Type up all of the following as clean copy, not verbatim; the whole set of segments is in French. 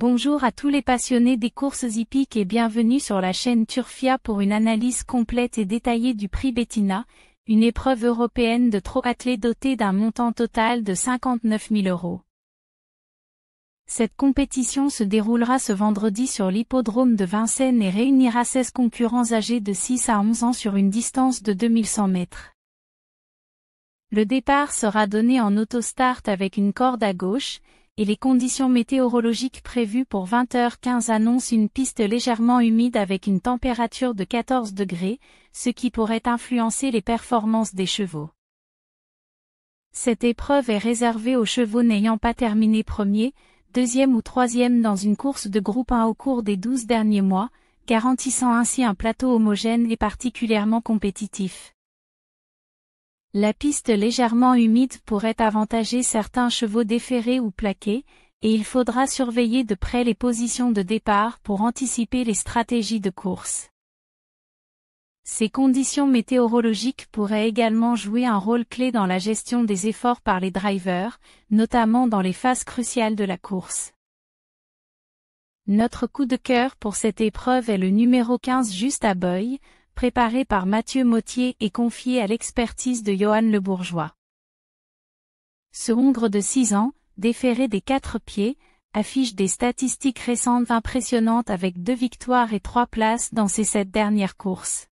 Bonjour à tous les passionnés des courses hippiques et bienvenue sur la chaîne Turfia pour une analyse complète et détaillée du prix Bettina, une épreuve européenne de trot attelé dotée d'un montant total de 59 000 €. Cette compétition se déroulera ce vendredi sur l'hippodrome de Vincennes et réunira 16 concurrents âgés de 6 à 11 ans sur une distance de 2100 mètres. Le départ sera donné en autostart avec une corde à gauche, et les conditions météorologiques prévues pour 20h15 annoncent une piste légèrement humide avec une température de 14 degrés, ce qui pourrait influencer les performances des chevaux. Cette épreuve est réservée aux chevaux n'ayant pas terminé premier, deuxième ou troisième dans une course de groupe 1 au cours des 12 derniers mois, garantissant ainsi un plateau homogène et particulièrement compétitif. La piste légèrement humide pourrait avantager certains chevaux déferrés ou plaqués, et il faudra surveiller de près les positions de départ pour anticiper les stratégies de course. Ces conditions météorologiques pourraient également jouer un rôle clé dans la gestion des efforts par les drivers, notamment dans les phases cruciales de la course. Notre coup de cœur pour cette épreuve est le numéro 15 Just Aboy, préparé par Mathieu Mottier et confié à l'expertise de Johan Le Bourgeois. Ce hongre de 6 ans, déferré des 4 pieds, affiche des statistiques récentes impressionnantes avec 2 victoires et 3 places dans ses 7 dernières courses.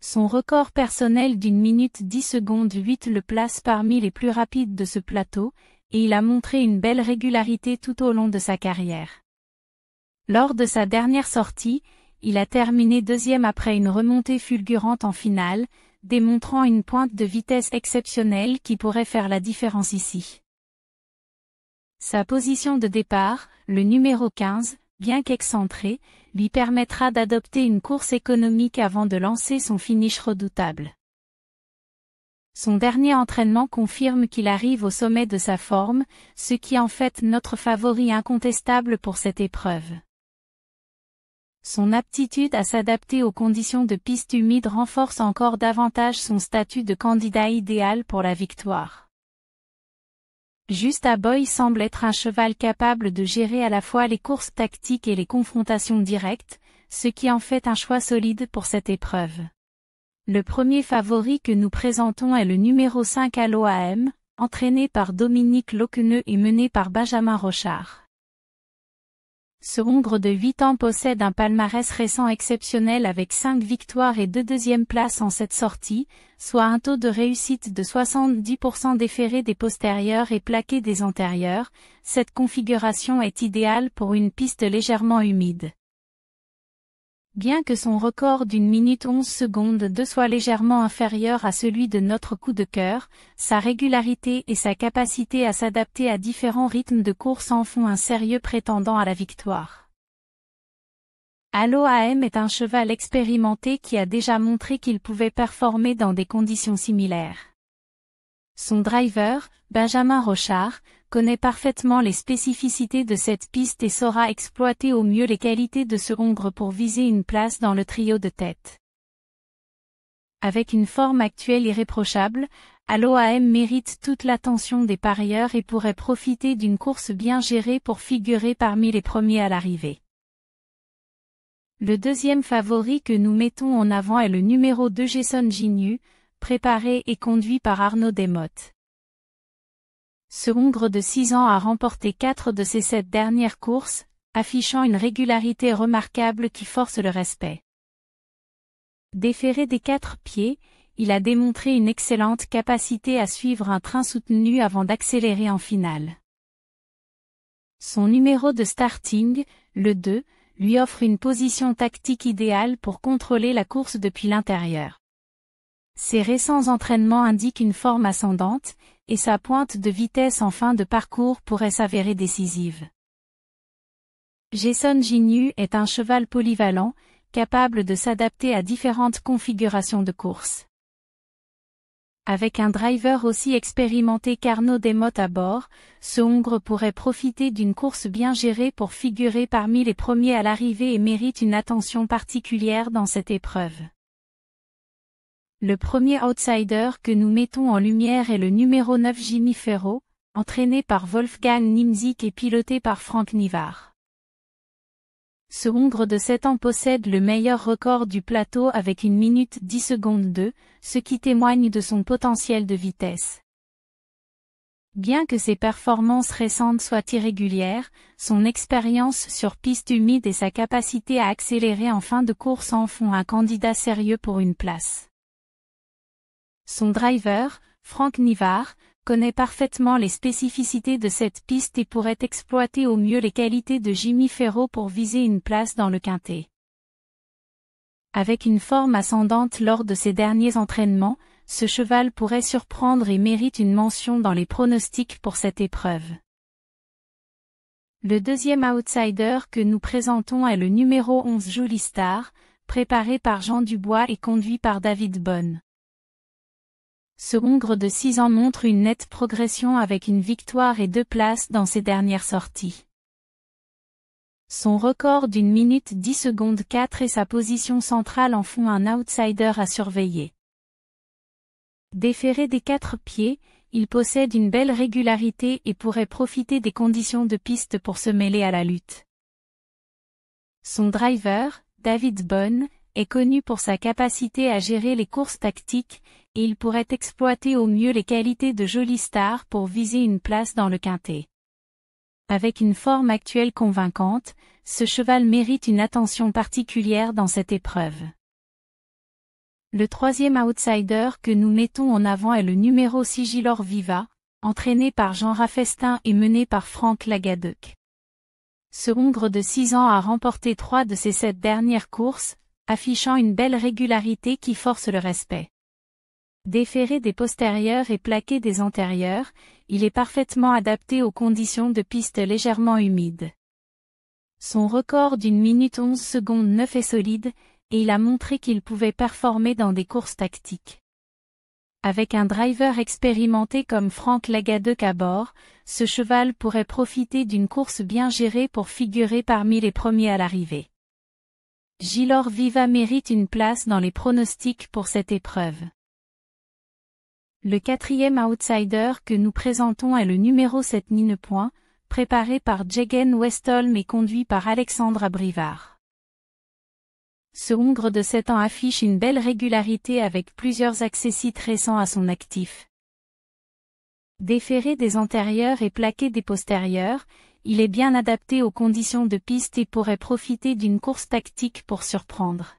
Son record personnel d'1 minute 10 secondes 8 le place parmi les plus rapides de ce plateau, et il a montré une belle régularité tout au long de sa carrière. Lors de sa dernière sortie, il a terminé deuxième après une remontée fulgurante en finale, démontrant une pointe de vitesse exceptionnelle qui pourrait faire la différence ici. Sa position de départ, le numéro 15, bien qu'excentré, lui permettra d'adopter une course économique avant de lancer son finish redoutable. Son dernier entraînement confirme qu'il arrive au sommet de sa forme, ce qui en fait notre favori incontestable pour cette épreuve. Son aptitude à s'adapter aux conditions de piste humide renforce encore davantage son statut de candidat idéal pour la victoire. Just Aboy semble être un cheval capable de gérer à la fois les courses tactiques et les confrontations directes, ce qui en fait un choix solide pour cette épreuve. Le premier favori que nous présentons est le numéro 5 Aloha, entraîné par Dominique Locqueneux et mené par Benjamin Rochard. Ce hongre de 8 ans possède un palmarès récent exceptionnel avec 5 victoires et 2 deuxièmes places en cette sortie, soit un taux de réussite de 70% déferré des postérieurs et plaqué des antérieurs. Cette configuration est idéale pour une piste légèrement humide. Bien que son record d'1 minute 11 secondes 2 soit légèrement inférieur à celui de notre coup de cœur, sa régularité et sa capacité à s'adapter à différents rythmes de course en font un sérieux prétendant à la victoire. Aloha est un cheval expérimenté qui a déjà montré qu'il pouvait performer dans des conditions similaires. Son driver, Benjamin Rochard, connaît parfaitement les spécificités de cette piste et saura exploiter au mieux les qualités de ce hongre pour viser une place dans le trio de tête. Avec une forme actuelle irréprochable, Aloha mérite toute l'attention des parieurs et pourrait profiter d'une course bien gérée pour figurer parmi les premiers à l'arrivée. Le deuxième favori que nous mettons en avant est le numéro 2 Jason Ginyu, préparé et conduit par Arnaud Desmottes. Ce hongre de 6 ans a remporté 4 de ses 7 dernières courses, affichant une régularité remarquable qui force le respect. Déferré des 4 pieds, il a démontré une excellente capacité à suivre un train soutenu avant d'accélérer en finale. Son numéro de starting, le 2, lui offre une position tactique idéale pour contrôler la course depuis l'intérieur. Ses récents entraînements indiquent une forme ascendante, et sa pointe de vitesse en fin de parcours pourrait s'avérer décisive. Jason Ginyu est un cheval polyvalent, capable de s'adapter à différentes configurations de course. Avec un driver aussi expérimenté qu'Arnaud Desmottes à bord, ce hongre pourrait profiter d'une course bien gérée pour figurer parmi les premiers à l'arrivée et mérite une attention particulière dans cette épreuve. Le premier outsider que nous mettons en lumière est le numéro 9 Jimmy Ferro, entraîné par Wolfgang Nimzik et piloté par Frank Nivard. Ce Hongre de 7 ans possède le meilleur record du plateau avec 1 minute 10 secondes 2, ce qui témoigne de son potentiel de vitesse. Bien que ses performances récentes soient irrégulières, son expérience sur piste humide et sa capacité à accélérer en fin de course en font un candidat sérieux pour une place. Son driver, Frank Nivard, connaît parfaitement les spécificités de cette piste et pourrait exploiter au mieux les qualités de Jimmy Ferraud pour viser une place dans le quintet. Avec une forme ascendante lors de ses derniers entraînements, ce cheval pourrait surprendre et mérite une mention dans les pronostics pour cette épreuve. Le deuxième outsider que nous présentons est le numéro 11 Joli Star, préparé par Jean Dubois et conduit par David Bonne. Ce Hongre de 6 ans montre une nette progression avec une victoire et 2 places dans ses dernières sorties. Son record d'1 minute 10 secondes 4 et sa position centrale en font un outsider à surveiller. Déféré des 4 pieds, il possède une belle régularité et pourrait profiter des conditions de piste pour se mêler à la lutte. Son driver, David Bonne, est connu pour sa capacité à gérer les courses tactiques, et il pourrait exploiter au mieux les qualités de Joli Star pour viser une place dans le quintet. Avec une forme actuelle convaincante, ce cheval mérite une attention particulière dans cette épreuve. Le troisième outsider que nous mettons en avant est le numéro 6 Gilor Viva, entraîné par Jean Raffestin et mené par Frank Lagadec. Ce Hongre de 6 ans a remporté 3 de ses 7 dernières courses, affichant une belle régularité qui force le respect. Déféré des postérieurs et plaqué des antérieurs, il est parfaitement adapté aux conditions de piste légèrement humides. Son record d'1 minute 11 secondes 9 est solide, et il a montré qu'il pouvait performer dans des courses tactiques. Avec un driver expérimenté comme Frank Lagadec à bord, ce cheval pourrait profiter d'une course bien gérée pour figurer parmi les premiers à l'arrivée. Gilor Viva mérite une place dans les pronostics pour cette épreuve. Le quatrième outsider que nous présentons est le numéro 7 Nine Point, préparé par Jegen Westholm et conduit par Alexandre Abrivard. Ce Hongre de 7 ans affiche une belle régularité avec plusieurs accessits récents à son actif. Déféré des antérieurs et plaqué des postérieurs, il est bien adapté aux conditions de piste et pourrait profiter d'une course tactique pour surprendre.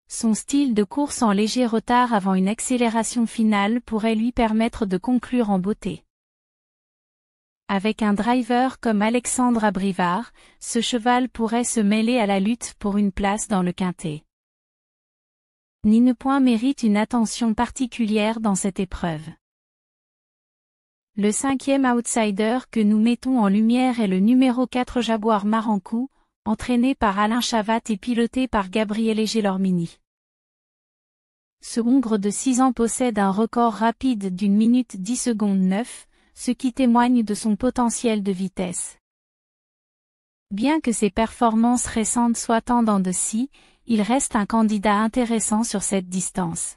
Son style de course en léger retard avant une accélération finale pourrait lui permettre de conclure en beauté. Avec un driver comme Alexandre Abrivard, ce cheval pourrait se mêler à la lutte pour une place dans le quintet. Nine Point mérite une attention particulière dans cette épreuve. Le cinquième outsider que nous mettons en lumière est le numéro 4 Jaguar Marancou, entraîné par Alain Chavat et piloté par Gabriele Gelormini. Ce Hongre de 6 ans possède un record rapide d'1 minute 10 secondes 9, ce qui témoigne de son potentiel de vitesse. Bien que ses performances récentes soient en dents de scie, il reste un candidat intéressant sur cette distance.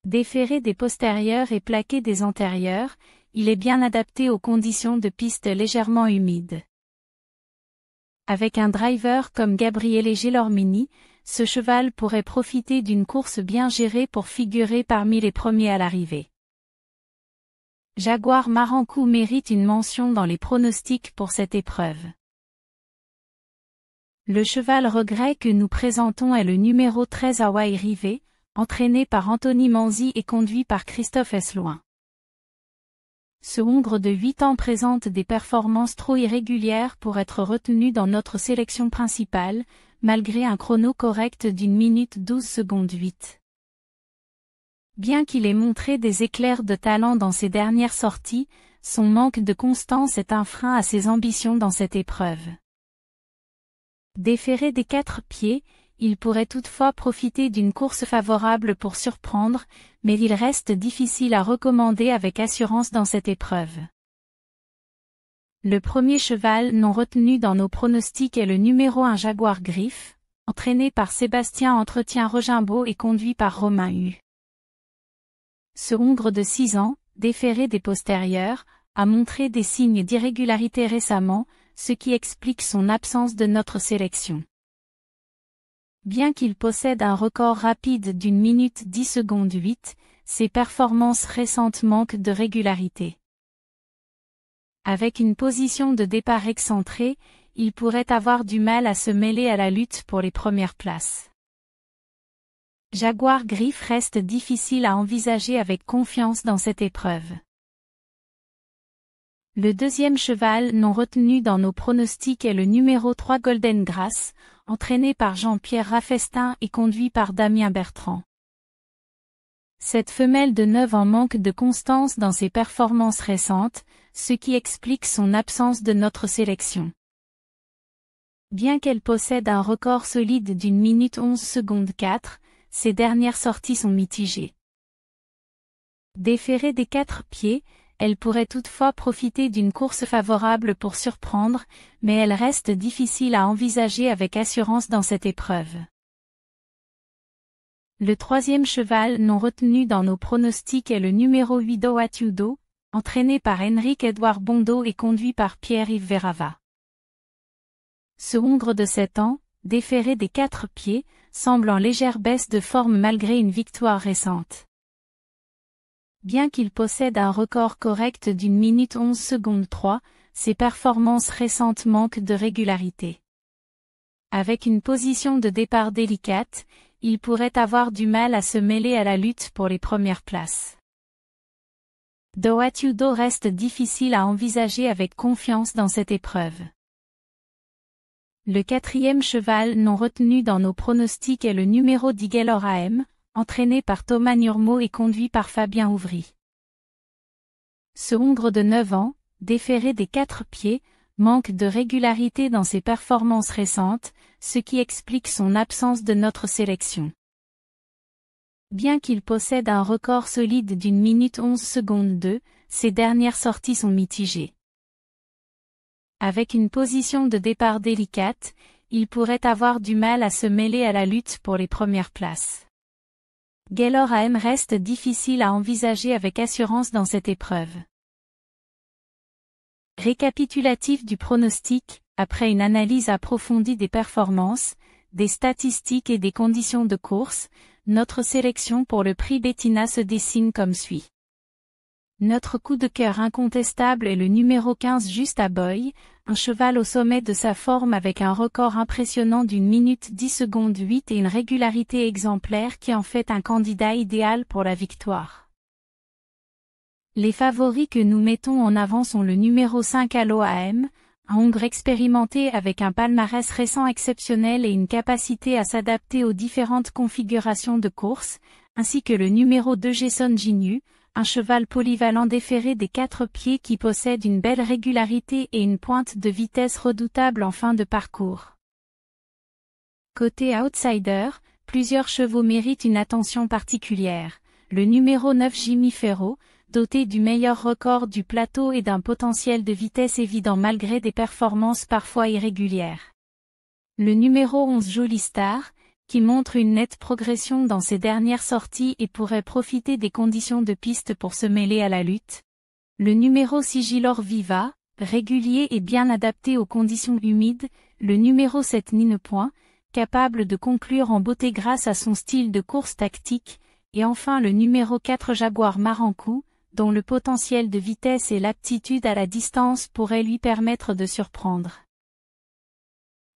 Déféré des postérieurs et plaqué des antérieurs, il est bien adapté aux conditions de piste légèrement humides. Avec un driver comme Gabriele Gelormini, ce cheval pourrait profiter d'une course bien gérée pour figurer parmi les premiers à l'arrivée. Jaguar Marancou mérite une mention dans les pronostics pour cette épreuve. Le cheval regret que nous présentons est le numéro 13 Hawaii Rivet, entraîné par Anthony Manzi et conduit par Christophe Esloin. Ce Hongre de 8 ans présente des performances trop irrégulières pour être retenu dans notre sélection principale, malgré un chrono correct d'1 minute 12 secondes 8. Bien qu'il ait montré des éclairs de talent dans ses dernières sorties, son manque de constance est un frein à ses ambitions dans cette épreuve. Déféré des 4 pieds, il pourrait toutefois profiter d'une course favorable pour surprendre, mais il reste difficile à recommander avec assurance dans cette épreuve. Le premier cheval non retenu dans nos pronostics est le numéro 1 Jaguar Griffe, entraîné par Sébastien Entretien Rogimbaud et conduit par Romain Hu. Ce Hongre de 6 ans, déféré des postérieurs, a montré des signes d'irrégularité récemment, ce qui explique son absence de notre sélection. Bien qu'il possède un record rapide d'1 minute 10 secondes 8, ses performances récentes manquent de régularité. Avec une position de départ excentrée, il pourrait avoir du mal à se mêler à la lutte pour les premières places. Jaguar Griff reste difficile à envisager avec confiance dans cette épreuve. Le deuxième cheval non retenu dans nos pronostics est le numéro 3 Golden Grace, entraîné par Jean-Pierre Raffestin et conduit par Damien Bertrand. Cette femelle de 9 ans manque de constance dans ses performances récentes, ce qui explique son absence de notre sélection. Bien qu'elle possède un record solide d'1 minute 11 secondes 4, ses dernières sorties sont mitigées. Déférée des 4 pieds, elle pourrait toutefois profiter d'une course favorable pour surprendre, mais elle reste difficile à envisager avec assurance dans cette épreuve. Le troisième cheval non retenu dans nos pronostics est le numéro 8 Doatudo, entraîné par Henrik-Edouard Bondo et conduit par Pierre-Yves Verava. Ce hongre de 7 ans, déféré des 4 pieds, semble en légère baisse de forme malgré une victoire récente. Bien qu'il possède un record correct d'1 minute 11 secondes 3, ses performances récentes manquent de régularité. Avec une position de départ délicate, il pourrait avoir du mal à se mêler à la lutte pour les premières places. Doatudo reste difficile à envisager avec confiance dans cette épreuve. Le quatrième cheval non retenu dans nos pronostics est le numéro d'Igelor AM, entraîné par Thomas Nurmo et conduit par Fabien Ouvry. Ce hongre de 9 ans, déféré des 4 pieds, manque de régularité dans ses performances récentes, ce qui explique son absence de notre sélection. Bien qu'il possède un record solide d'1 minute 11 secondes 2, ses dernières sorties sont mitigées. Avec une position de départ délicate, il pourrait avoir du mal à se mêler à la lutte pour les premières places. Gaylor AM reste difficile à envisager avec assurance dans cette épreuve. Récapitulatif du pronostic, après une analyse approfondie des performances, des statistiques et des conditions de course, notre sélection pour le prix Bettina se dessine comme suit. Notre coup de cœur incontestable est le numéro 15 Juste à Boy, un cheval au sommet de sa forme avec un record impressionnant d'1 minute 10 secondes 8 et une régularité exemplaire qui en fait un candidat idéal pour la victoire. Les favoris que nous mettons en avant sont le numéro 5 Allo AM, un hongre expérimenté avec un palmarès récent exceptionnel et une capacité à s'adapter aux différentes configurations de course, ainsi que le numéro 2 Jason Ginu, un cheval polyvalent déféré des 4 pieds qui possède une belle régularité et une pointe de vitesse redoutable en fin de parcours. Côté outsider, plusieurs chevaux méritent une attention particulière. Le numéro 9 Jimmy Ferro, doté du meilleur record du plateau et d'un potentiel de vitesse évident malgré des performances parfois irrégulières. Le numéro 11 Jolie Star, qui montre une nette progression dans ses dernières sorties et pourrait profiter des conditions de piste pour se mêler à la lutte. Le numéro 6 Gilor Viva, régulier et bien adapté aux conditions humides, le numéro 7 Nine Point, capable de conclure en beauté grâce à son style de course tactique, et enfin le numéro 4 Jaguar Marancou, dont le potentiel de vitesse et l'aptitude à la distance pourraient lui permettre de surprendre.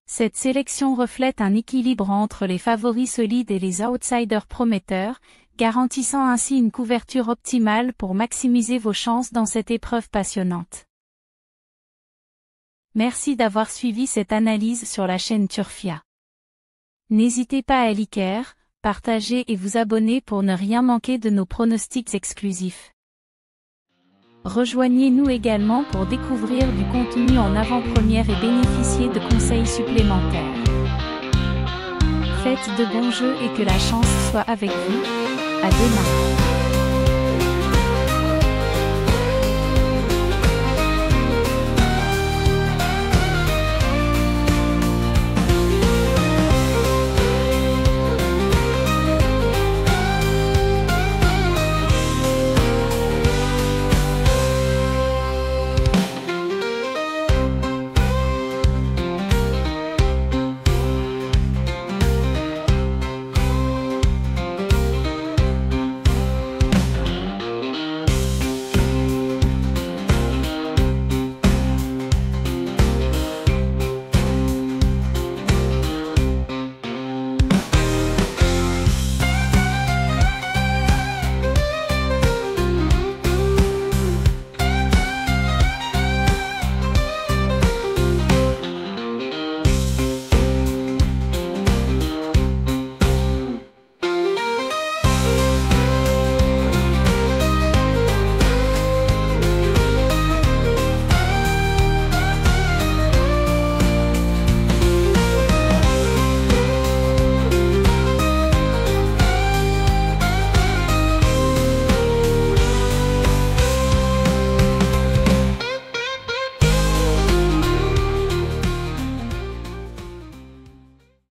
Cette sélection reflète un équilibre entre les favoris solides et les outsiders prometteurs, garantissant ainsi une couverture optimale pour maximiser vos chances dans cette épreuve passionnante. Merci d'avoir suivi cette analyse sur la chaîne Turfia. N'hésitez pas à liker, partager et vous abonner pour ne rien manquer de nos pronostics exclusifs. Rejoignez-nous également pour découvrir du contenu en avant-première et bénéficier de conseils supplémentaires. Faites de bons jeux et que la chance soit avec vous. À demain.